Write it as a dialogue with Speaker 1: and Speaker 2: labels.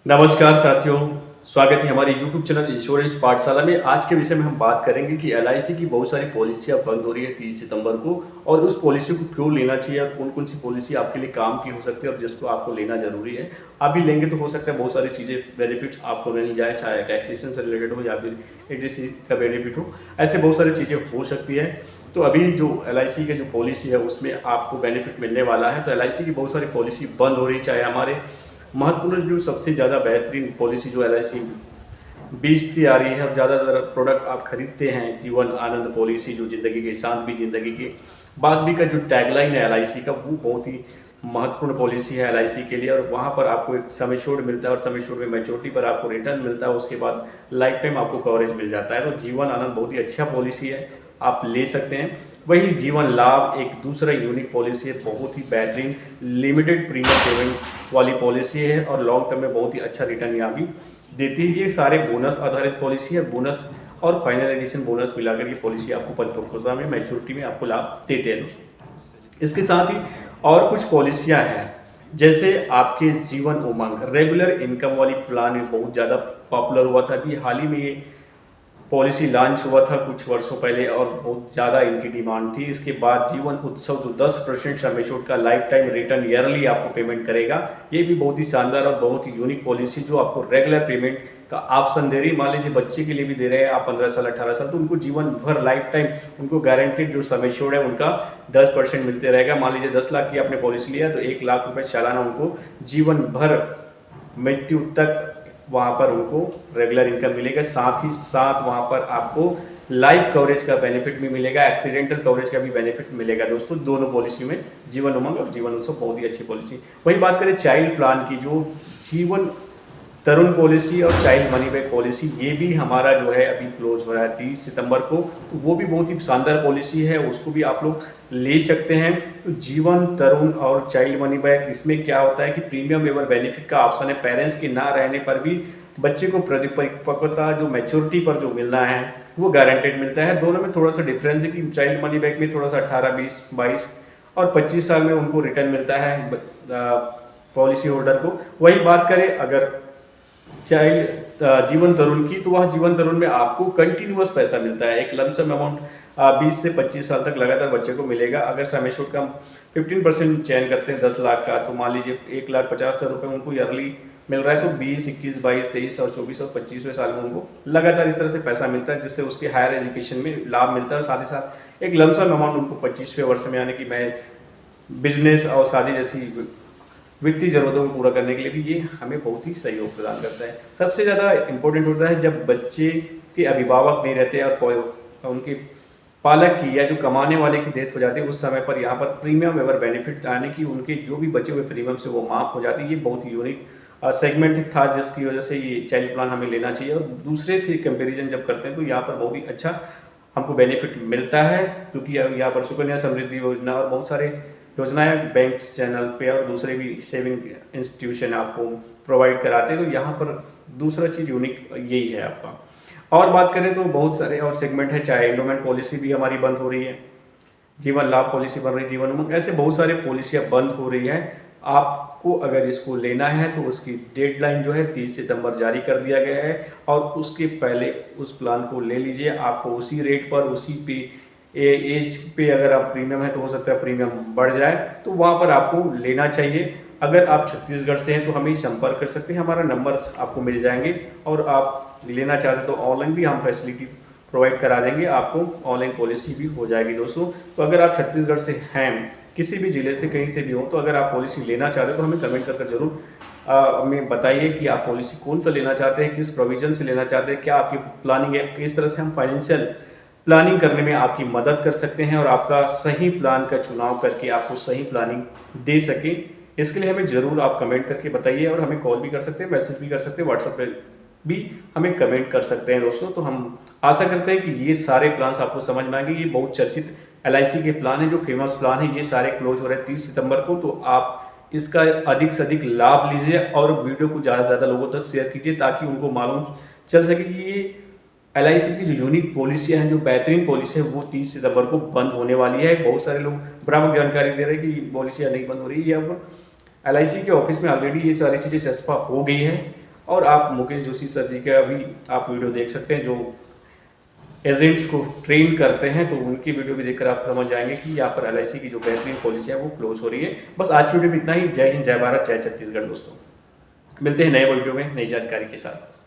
Speaker 1: नमस्कार साथियों, स्वागत है हमारे YouTube चैनल इंश्योरेंस पाठशाला में। आज के विषय में हम बात करेंगे कि एलआईसी की बहुत सारी पॉलिसियाँ बंद हो रही है 30 सितंबर को, और उस पॉलिसी को क्यों लेना चाहिए और कौन-कौन सी पॉलिसी आपके लिए काम की हो सकती है और जिसको आपको लेना ज़रूरी है। आप भी लेंगे तो हो सकता है बहुत सारी चीज़ें बेनिफिट्स आपको मिल जाए, चाहे टैक्सेशन से रिलेटेड हो या फिर एलआईसी का बेनिफिट हो। ऐसे बहुत सारी चीज़ें हो सकती है। तो अभी जो एलआईसी की जो पॉलिसी है उसमें आपको बेनिफिट मिलने वाला है। तो एलआईसी की बहुत सारी पॉलिसी बंद हो रही है, चाहे हमारे महत्वपूर्ण जो सबसे ज़्यादा बेहतरीन पॉलिसी जो एलआईसी बेचती आ रही है और ज़्यादातर प्रोडक्ट आप खरीदते हैं, जीवन आनंद पॉलिसी जो ज़िंदगी की शांत भी ज़िंदगी की बात भी का जो टैगलाइन है एलआईसी का, वो बहुत ही महत्वपूर्ण पॉलिसी है एलआईसी के लिए। और वहाँ पर आपको एक सम एश्योर्ड मिलता है और सम एश्योर्ड में मैच्योरिटी पर आपको रिटर्न मिलता है, उसके बाद लाइफ टाइम आपको कवरेज मिल जाता है। तो जीवन आनंद बहुत ही अच्छा पॉलिसी है, आप ले सकते हैं। वही जीवन लाभ एक दूसरा यूनिक पॉलिसी है, बहुत ही बेहतरीन लिमिटेड प्रीमियम पेमेंट वाली पॉलिसी है और लॉन्ग टर्म में बहुत ही अच्छा रिटर्न यहाँ भी देती है। ये सारे बोनस आधारित पॉलिसी है, बोनस और फाइनल एडिशन बोनस मिलाकर ये पॉलिसी आपको परिपक्वता में मैच्योरिटी में आपको लाभ देते हैं दोस्तों। इसके साथ ही और कुछ पॉलिसियाँ हैं, जैसे आपके जीवन उमंग रेगुलर इनकम वाली प्लान बहुत ज़्यादा पॉपुलर हुआ था। अभी हाल ही में ये पॉलिसी लॉन्च हुआ था कुछ वर्षों पहले और बहुत ज़्यादा इनकी डिमांड थी। इसके बाद जीवन उत्सव जो 10% सम एश्योर्ड का लाइफ टाइम रिटर्न ईयरली आपको पेमेंट करेगा, ये भी बहुत ही शानदार और बहुत ही यूनिक पॉलिसी जो आपको रेगुलर पेमेंट का ऑप्शन दे रही। मान लीजिए बच्चे के लिए भी दे रहे हैं आप 15 साल 18 साल, तो उनको जीवन भर लाइफ टाइम उनको गारंटेड जो सम एश्योर्ड है उनका 10% मिलते रहेगा। मान लीजिए 10 लाख की आपने पॉलिसी लिया तो 1 लाख रुपये सालाना उनको जीवन भर मृत्यु तक वहाँ पर उनको रेगुलर इनकम मिलेगा। साथ ही साथ वहाँ पर आपको लाइफ कवरेज का बेनिफिट भी मिलेगा, एक्सीडेंटल कवरेज का भी बेनिफिट मिलेगा दोस्तों, दोनों पॉलिसी में जीवन उमंग और जीवन उत्सव बहुत ही अच्छी पॉलिसी। वही बात करें चाइल्ड प्लान की, जो जीवन तरुण पॉलिसी और चाइल्ड मनी बैक पॉलिसी, ये भी हमारा जो है अभी क्लोज हो रहा है 30 सितंबर को, तो वो भी बहुत ही शानदार पॉलिसी है, उसको भी आप लोग ले सकते हैं। तो जीवन तरुण और चाइल्ड मनी बैक, इसमें क्या होता है कि प्रीमियम एवर बेनिफिट का ऑप्शन है। पेरेंट्स के ना रहने पर भी बच्चे को परिपक्वता जो मैच्योरिटी पर जो मिलना है वो गारंटेड मिलता है। दोनों में थोड़ा सा डिफरेंस है कि चाइल्ड मनी बैक में थोड़ा सा 18, 20, 22 और 25 साल में उनको रिटर्न मिलता है पॉलिसी होल्डर को। वही बात करें अगर चाइल्ड जीवन तरुण की, तो वह जीवन तरुण में आपको कंटिन्यूअस पैसा मिलता है, एक लमसम अमाउंट 20 से 25 साल तक लगातार बच्चे को मिलेगा। अगर सम एश्योर्ड का 15% चयन करते हैं 10 लाख का, तो मान लीजिए 1,50,000 रुपये उनको ईयरली मिल रहा है। तो 20, 21, 22, 23 और 24 और 25वें साल में उनको लगातार इस तरह से पैसा मिलता है, जिससे उसके हायर एजुकेशन में लाभ मिलता है। और साथ ही साथ एक लमसम अमाउंट उनको 25वें वर्ष में, यानी कि मैं बिजनेस और शादी जैसी वित्तीय जरूरतों को पूरा करने के लिए भी ये हमें बहुत ही सहयोग प्रदान करता है। सबसे ज़्यादा इंपॉर्टेंट होता है जब बच्चे के अभिभावक नहीं रहते और उनके पालक की या जो कमाने वाले की डेथ हो जाती है, उस समय पर यहाँ पर प्रीमियम एवर बेनिफिट आने की उनके जो भी बचे हुए प्रीमियम से वो माफ हो जाती है। ये बहुत ही यूनिक सेगमेंट था, जिसकी वजह से ये चाइल्ड प्लान हमें लेना चाहिए। और दूसरे से कंपेरिजन जब करते हैं तो यहाँ पर बहुत ही अच्छा हमको बेनिफिट मिलता है, क्योंकि यहाँ पर सुकन्या समृद्धि योजना और बहुत सारे योजनाएं बैंक्स चैनल पे और दूसरे भी सेविंग इंस्टीट्यूशन आपको प्रोवाइड कराते हैं। तो यहाँ पर दूसरा चीज़ यूनिक यही है आपका। और बात करें तो बहुत सारे और सेगमेंट है, चाहे एंडोमेंट पॉलिसी भी हमारी बंद हो रही है, जीवन लाभ पॉलिसी बन रही है, जीवन उमंग, ऐसे बहुत सारे पॉलिसियाँ बंद हो रही है। आपको अगर इसको लेना है तो उसकी डेडलाइन जो है 30 सितंबर जारी कर दिया गया है, और उसके पहले उस प्लान को ले लीजिए। आपको उसी रेट पर उसी पे एज पे अगर आप प्रीमियम है तो हो सकता है प्रीमियम बढ़ जाए, तो वहाँ पर आपको लेना चाहिए। अगर आप छत्तीसगढ़ से हैं तो हमें संपर्क कर सकते हैं, हमारा नंबर आपको मिल जाएंगे। और आप लेना चाहते तो ऑनलाइन भी हम फैसिलिटी प्रोवाइड करा देंगे, आपको ऑनलाइन पॉलिसी भी हो जाएगी दोस्तों। तो अगर आप छत्तीसगढ़ से हैं, किसी भी जिले से कहीं से भी हो, तो अगर आप पॉलिसी लेना चाहते हो तो हमें कमेंट कर जरूर हमें बताइए कि आप पॉलिसी कौन सा लेना चाहते हैं, किस प्रोविजन से लेना चाहते हैं, क्या आपकी प्लानिंग है, किस तरह से हम फाइनेंशियल प्लानिंग करने में आपकी मदद कर सकते हैं और आपका सही प्लान का चुनाव करके आपको सही प्लानिंग दे सकें। इसके लिए हमें ज़रूर आप कमेंट करके बताइए, और हमें कॉल भी कर सकते हैं, मैसेज भी कर सकते हैं, व्हाट्सएप पे भी हमें कमेंट कर सकते हैं दोस्तों। तो हम आशा करते हैं कि ये सारे प्लान्स आपको समझ में आएंगे। ये बहुत चर्चित एलआईसी के प्लान है, जो फेमस प्लान है, ये सारे क्लोज हो रहे हैं 30 सितंबर को। तो आप इसका अधिक से अधिक लाभ लीजिए और वीडियो को ज़्यादा से ज़्यादा लोगों तक शेयर कीजिए, ताकि उनको मालूम चल सके कि ये एलआईसी की जो यूनिक पॉलिसियाँ हैं, जो बेहतरीन पॉलिसी है, वो 30 सितंबर को बंद होने वाली है। बहुत सारे लोग भ्रामक जानकारी दे रहे हैं कि पॉलिसियाँ नहीं बंद हो रही है। अब एलआईसी के ऑफिस में ऑलरेडी ये सारी चीज़ें सस्पा हो गई है। और आप मुकेश जोशी सर जी का भी आप वीडियो देख सकते हैं, जो एजेंट्स को ट्रेन करते हैं, तो उनकी वीडियो भी देखकर आप समझ जाएंगे कि यहाँ पर LIC की जो बेहतरीन पॉलिसी है वो क्लोज हो रही है। बस आज की वीडियो में इतना ही। जय हिंद, जय भारत, जय छत्तीसगढ़ दोस्तों। मिलते हैं नए वीडियो में नई जानकारी के साथ।